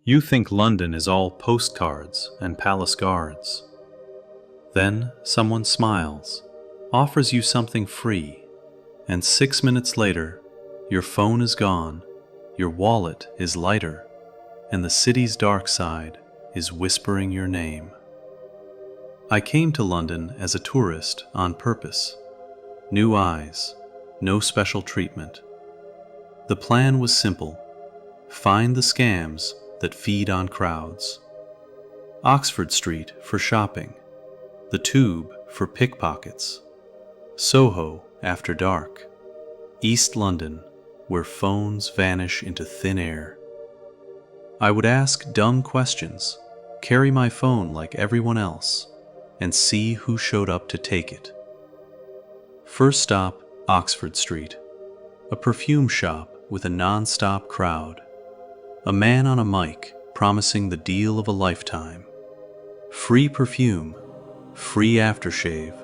You think London is all postcards and palace guards. Then someone smiles, offers you something free, and 6 minutes later, your phone is gone, your wallet is lighter, and the city's dark side is whispering your name. I came to London as a tourist on purpose. New eyes, no special treatment. The plan was simple: find the scams that feed on crowds. Oxford Street for shopping, the Tube for pickpockets, Soho after dark, East London where phones vanish into thin air. I would ask dumb questions, carry my phone like everyone else, and see who showed up to take it. First stop, Oxford Street, a perfume shop with a non-stop crowd. A man on a mic promising the deal of a lifetime. Free perfume, free aftershave,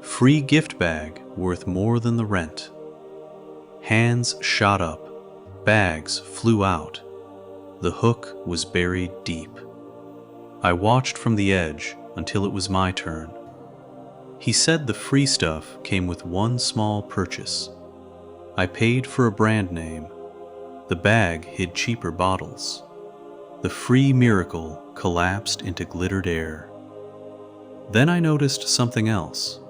free gift bag worth more than the rent. Hands shot up, bags flew out. The hook was buried deep. I watched from the edge until it was my turn. He said the free stuff came with one small purchase. I paid for a brand name. The bag hid cheaper bottles. The free miracle collapsed into glittered air. Then I noticed something else.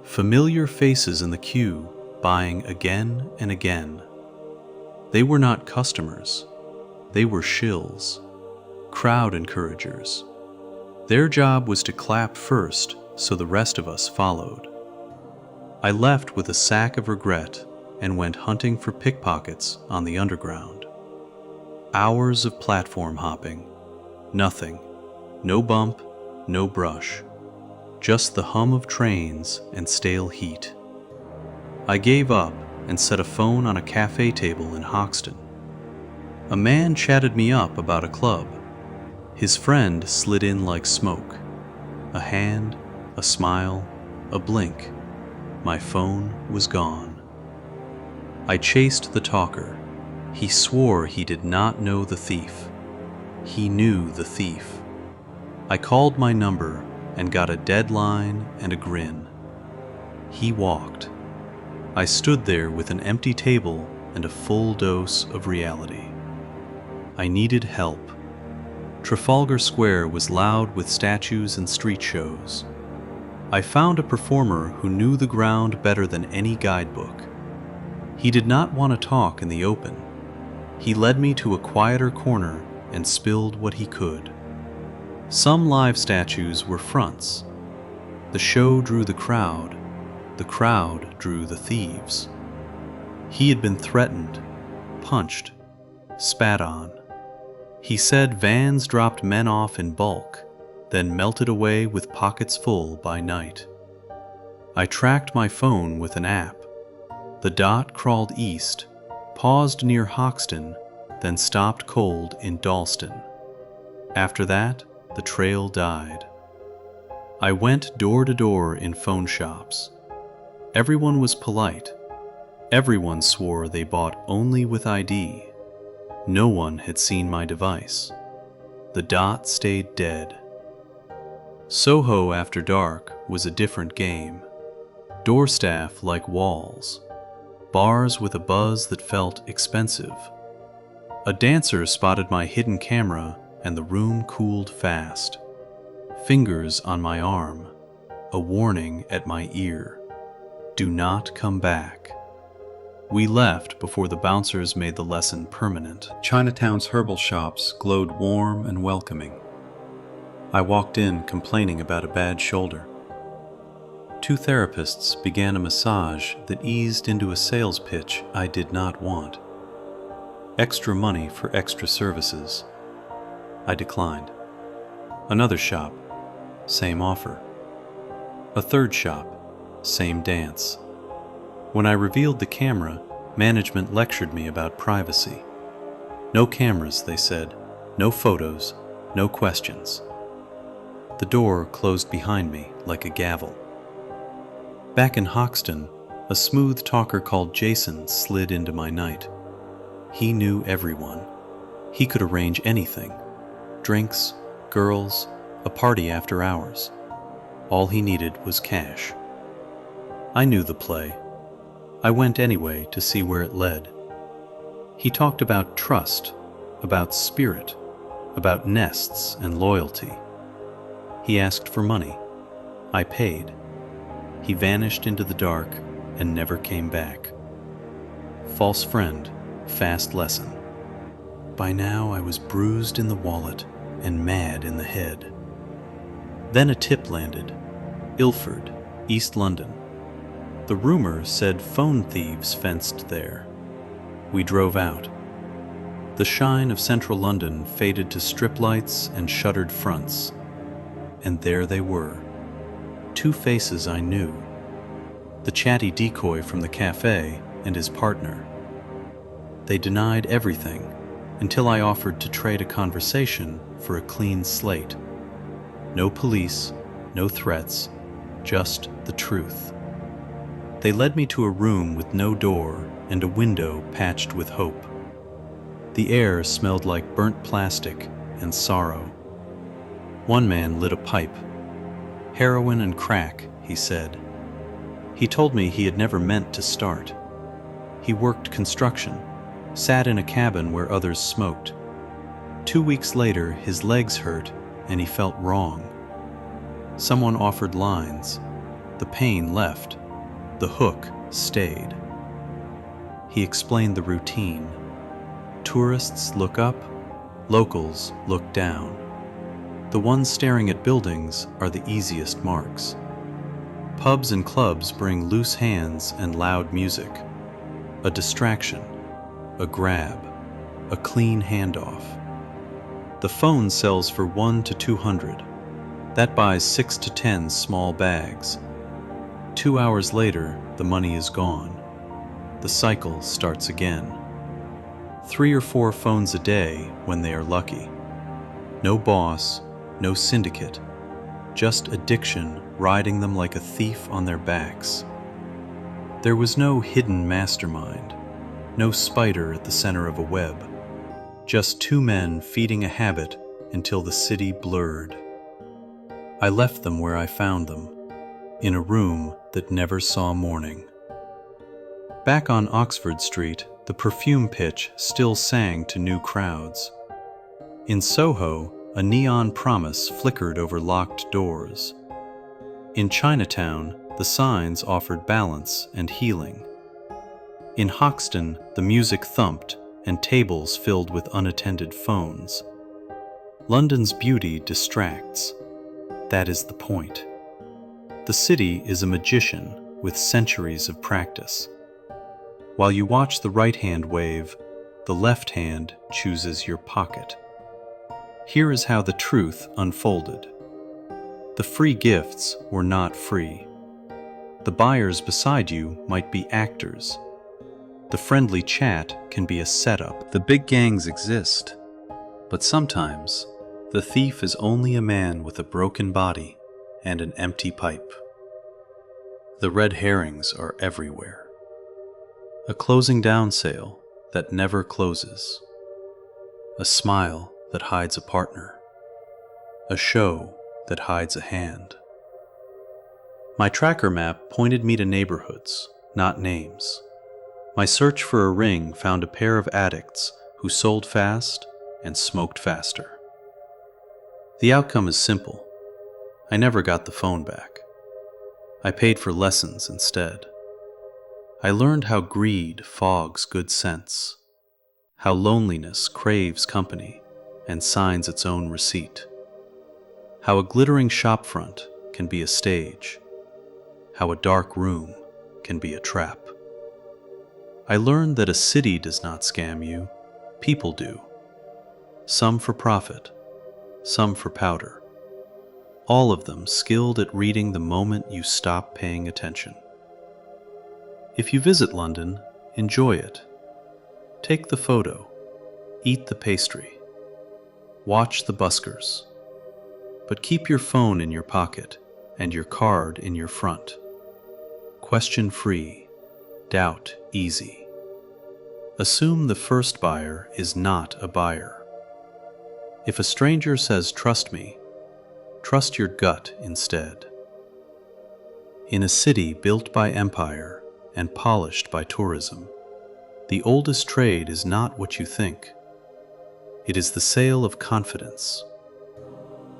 Familiar faces in the queue buying again and again. They were not customers. They were shills, crowd encouragers. Their job was to clap first so the rest of us followed. I left with a sack of regret and went hunting for pickpockets on the underground. Hours of platform hopping. Nothing. No bump, no brush. Just the hum of trains and stale heat. I gave up and set a phone on a cafe table in Hoxton. A man chatted me up about a club. His friend slid in like smoke. A hand, a smile, a blink. My phone was gone. I chased the talker. He swore he did not know the thief. He knew the thief. I called my number and got a deadline and a grin. He walked. I stood there with an empty table and a full dose of reality. I needed help. Trafalgar Square was loud with statues and street shows. I found a performer who knew the ground better than any guidebook. He did not want to talk in the open. He led me to a quieter corner and spilled what he could. Some live statues were fronts. The show drew the crowd drew the thieves. He had been threatened, punched, spat on. He said vans dropped men off in bulk, then melted away with pockets full by night. I tracked my phone with an app. The dot crawled east, paused near Hoxton, then stopped cold in Dalston. After that, the trail died. I went door to door in phone shops. Everyone was polite. Everyone swore they bought only with ID. No one had seen my device. The dot stayed dead. Soho after dark was a different game. Door staff like walls. Bars with a buzz that felt expensive. A dancer spotted my hidden camera and the room cooled fast. Fingers on my arm, a warning at my ear. Do not come back. We left before the bouncers made the lesson permanent. Chinatown's herbal shops glowed warm and welcoming. I walked in complaining about a bad shoulder. 2 therapists began a massage that eased into a sales pitch I did not want. Extra money for extra services. I declined. Another shop, same offer. A third shop, same dance. When I revealed the camera, management lectured me about privacy. No cameras, they said, no photos, no questions. The door closed behind me like a gavel. Back in Hoxton, a smooth talker called Jason slid into my night. He knew everyone. He could arrange anything: drinks, girls, a party after hours. All he needed was cash. I knew the play. I went anyway to see where it led. He talked about trust, about spirit, about nests and loyalty. He asked for money. I paid. He vanished into the dark and never came back. False friend, fast lesson. By now I was bruised in the wallet and mad in the head. Then a tip landed. Ilford, East London. The rumor said phone thieves fenced there. We drove out. The shine of central London faded to strip lights and shuttered fronts. And there they were. Two faces I knew. The chatty decoy from the cafe and his partner. They denied everything until I offered to trade a conversation for a clean slate. No police, no threats, just the truth. They led me to a room with no door and a window patched with hope. The air smelled like burnt plastic and sorrow. One man lit a pipe. Heroin and crack, he said. He told me he had never meant to start. He worked construction, sat in a cabin where others smoked. 2 weeks later, his legs hurt and he felt wrong. Someone offered lines. The pain left. The hook stayed. He explained the routine. Tourists look up, locals look down. The ones staring at buildings are the easiest marks. Pubs and clubs bring loose hands and loud music. A distraction, a grab, a clean handoff. The phone sells for 1 to 200. That buys 6 to 10 small bags. 2 hours later, the money is gone. The cycle starts again. 3 or 4 phones a day when they are lucky. No boss, no syndicate, just addiction riding them like a thief on their backs. There was no hidden mastermind, no spider at the center of a web, just 2 men feeding a habit until the city blurred. I left them where I found them, in a room that never saw morning. Back on Oxford Street, the perfume pitch still sang to new crowds. In Soho, a neon promise flickered over locked doors. In Chinatown, the signs offered balance and healing. In Hoxton, the music thumped and tables filled with unattended phones. London's beauty distracts. That is the point. The city is a magician with centuries of practice. While you watch the right hand wave, the left hand chooses your pocket. Here is how the truth unfolded. The free gifts were not free. The buyers beside you might be actors. The friendly chat can be a setup. The big gangs exist, but sometimes the thief is only a man with a broken body and an empty pipe. The red herrings are everywhere. A closing down sale that never closes. A smile that hides a partner. A show that hides a hand. My tracker map pointed me to neighborhoods, not names. My search for a ring found a pair of addicts who sold fast and smoked faster. The outcome is simple. I never got the phone back. I paid for lessons instead. I learned how greed fogs good sense, how loneliness craves company and signs its own receipt, how a glittering shopfront can be a stage, how a dark room can be a trap. I learned that a city does not scam you, people do. Some for profit, some for powder. All of them skilled at reading the moment you stop paying attention. If you visit London, enjoy it. Take the photo, eat the pastry, watch the buskers. But keep your phone in your pocket and your card in your front. Question free, doubt easy. Assume the first buyer is not a buyer. If a stranger says, "Trust me," trust your gut instead. In a city built by empire and polished by tourism, the oldest trade is not what you think. It is the sale of confidence.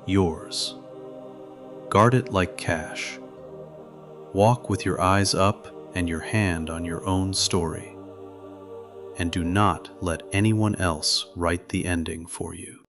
Yours. Guard it like cash. Walk with your eyes up and your hand on your own story. And do not let anyone else write the ending for you.